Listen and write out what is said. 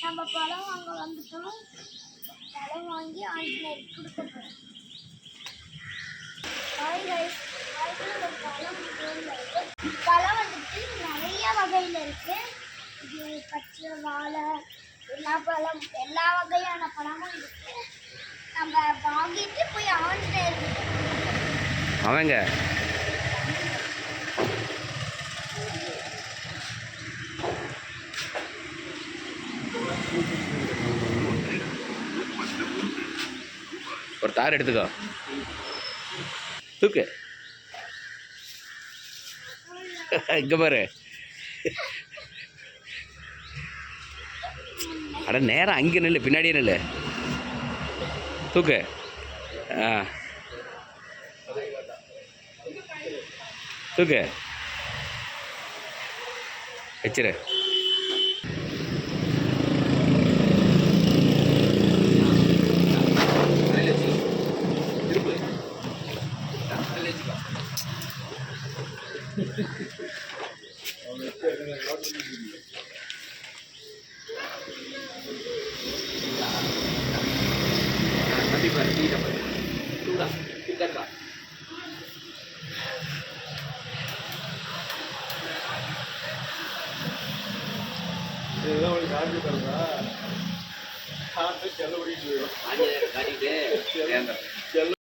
நம்ம பழம் வாங்க வந்துட்டோம். பழம் வாங்கி ஆஞ்சநேயருக்கு கொடுக்க போகிறோம். பழம் வந்துட்டு நிறைய வகையில் இருக்கு. இது பச்சை வாழை எல்லா வகையான பழமும் இருக்கு. நம்ம வாங்கிட்டு போய் ஆஞ்சநேயருக்கு அவங்க ஒரு தார் எடுத்துக்கோ, தூக்கு. இங்க பாரு. அட நேரம் அங்கே நில்லு, பின்னாடியே நில்லு, தூக்கு. தூக்கு, வச்சிரு. காட்டிட்டு